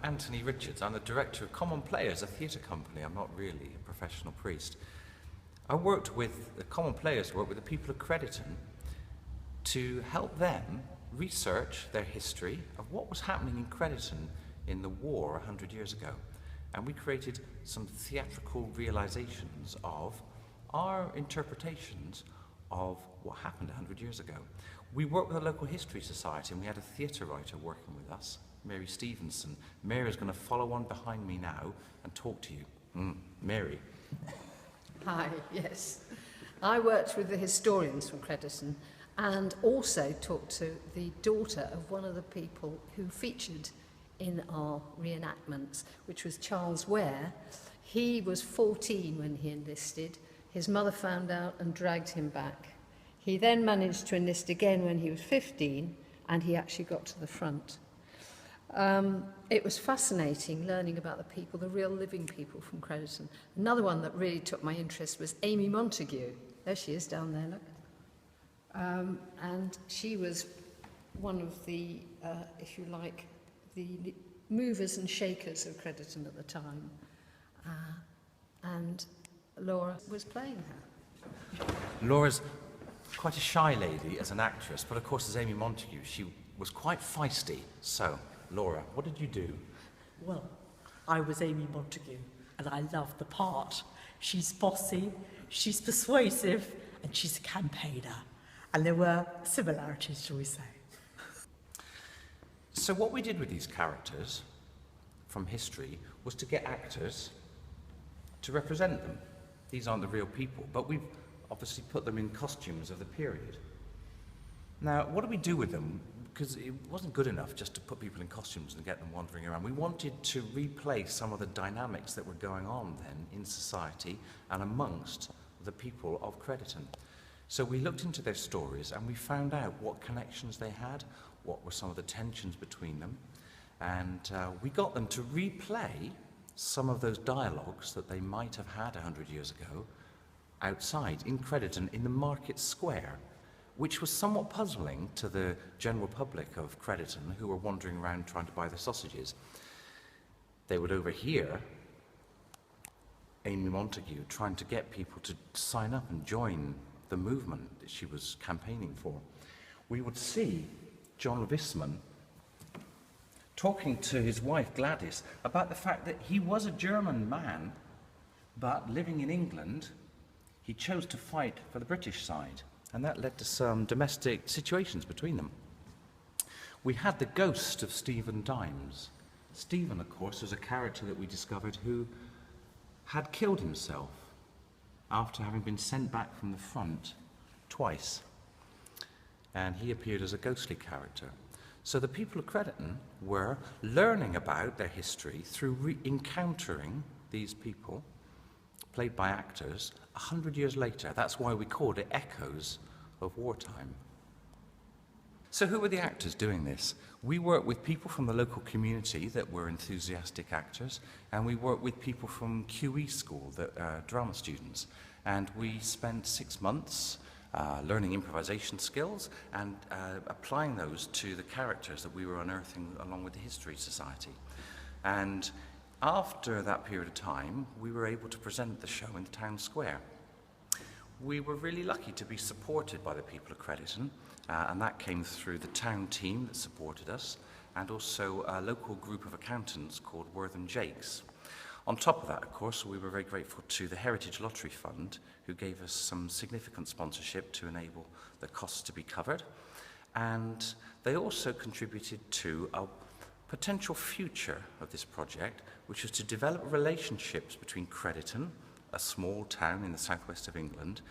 Anthony Richards. I'm the director of Common Players, a theatre company. I'm not really a professional priest. I worked with, the Common Players worked with the people of Crediton to help them research their history of what was happening in Crediton in the war 100 years ago. And we created some theatrical realizations of our interpretations of what happened 100 years ago. We worked with a local history society, and we had a theatre writer working with us, Mary Stevenson. Mary is going to follow on behind me now and talk to you. Mary. Hi, yes. I worked with the historians from Crediton and also talked to the daughter of one of the people who featured in our reenactments, which was Charles Ware. He was 14 when he enlisted. His mother found out and dragged him back. He then managed to enlist again when he was 15, and he actually got to the front. It was fascinating learning about the people, the real living people from Crediton. Another one that really took my interest was Amy Montague. There she is down there, look. And she was one of the, if you like, the movers and shakers of Crediton at the time. And Laura was playing her. Laura's quite a shy lady as an actress, but of course as Amy Montague, she was quite feisty. So, Laura, what did you do? Well, I was Amy Montague, and I loved the part. She's bossy, she's persuasive, and she's a campaigner. And there were similarities, shall we say. So what we did with these characters from history was to get actors to represent them. These aren't the real people, but we've obviously put them in costumes of the period. Now, what do we do with them? Because it wasn't good enough just to put people in costumes and get them wandering around. We wanted to replay some of the dynamics that were going on then in society and amongst the people of Crediton. So we looked into their stories and we found out what connections they had, what were some of the tensions between them, and we got them to replay some of those dialogues that they might have had 100 years ago outside in Crediton in the market square, which was somewhat puzzling to the general public of Crediton who were wandering around trying to buy their sausages. They would overhear Amy Montague trying to get people to sign up and join the movement that she was campaigning for. We would see John Visman talking to his wife Gladys about the fact that he was a German man, but living in England, he chose to fight for the British side, and that led to some domestic situations between them. We had the ghost of Stephen Dimes. Stephen, of course, was a character that we discovered who had killed himself after having been sent back from the front twice. And he appeared as a ghostly character. So the people of Crediton were learning about their history through encountering these people, played by actors, 100 years later. That's why we called it Echoes of Wartime. So who were the actors doing this? We worked with people from the local community that were enthusiastic actors, and we worked with people from QE school, that drama students. And we spent 6 months learning improvisation skills and applying those to the characters that we were unearthing along with the History Society. And after that period of time, we were able to present the show in the town square. We were really lucky to be supported by the people of Crediton, and that came through the town team that supported us, and also a local group of accountants called Wortham Jakes. On top of that, of course, we were very grateful to the Heritage Lottery Fund, who gave us some significant sponsorship to enable the costs to be covered. And they also contributed to a potential future of this project, which was to develop relationships between Crediton, a small town in the southwest of England,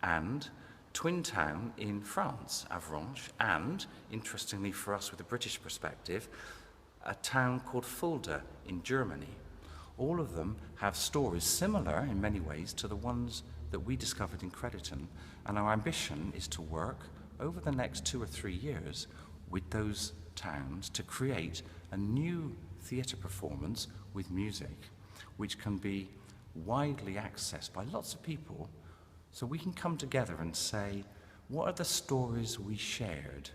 and twin town in France, Avranches, and, interestingly for us with a British perspective, a town called Fulda in Germany. All of them have stories similar in many ways to the ones that we discovered in Crediton, and our ambition is to work over the next 2 or 3 years with those towns to create a new theatre performance with music, which can be widely accessed by lots of people, so we can come together and say, what are the stories we shared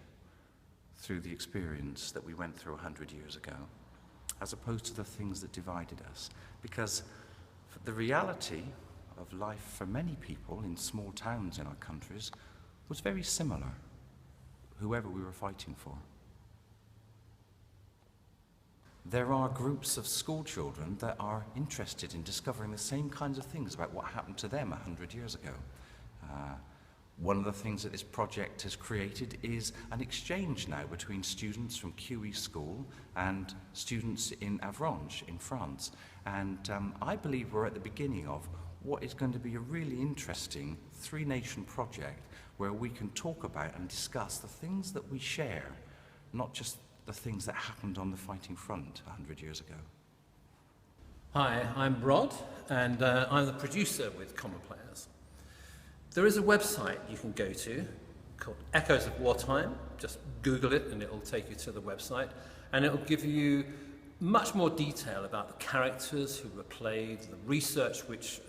through the experience that we went through 100 years ago? as opposed to the things that divided us. Because the reality of life for many people in small towns in our countries was very similar, whoever we were fighting for. There are groups of school children that are interested in discovering the same kinds of things about what happened to them 100 years ago. One of the things that this project has created is an exchange now between students from QE School and students in Avranches in France. And I believe we're at the beginning of what is going to be a really interesting three-nation project where we can talk about and discuss the things that we share, not just the things that happened on the fighting front 100 years ago. Hi, I'm Rod, and I'm the producer with Common Players. There is a website you can go to called Echoes of Wartime. Just Google it and it'll take you to the website, and it'll give you much more detail about the characters who were played, the research which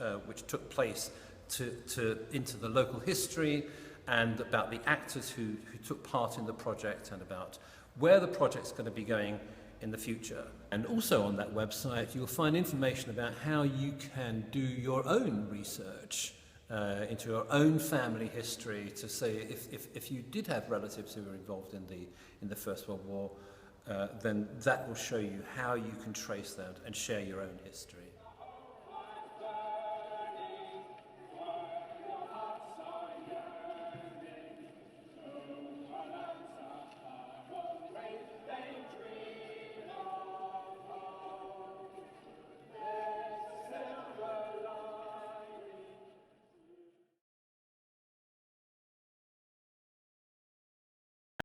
took place into the local history, and about the actors who took part in the project, and about where the project's going to be going in the future. And also on that website you'll find information about how you can do your own research into your own family history, to say if you did have relatives who were involved in the First World War, then that will show you how you can trace that and share your own history.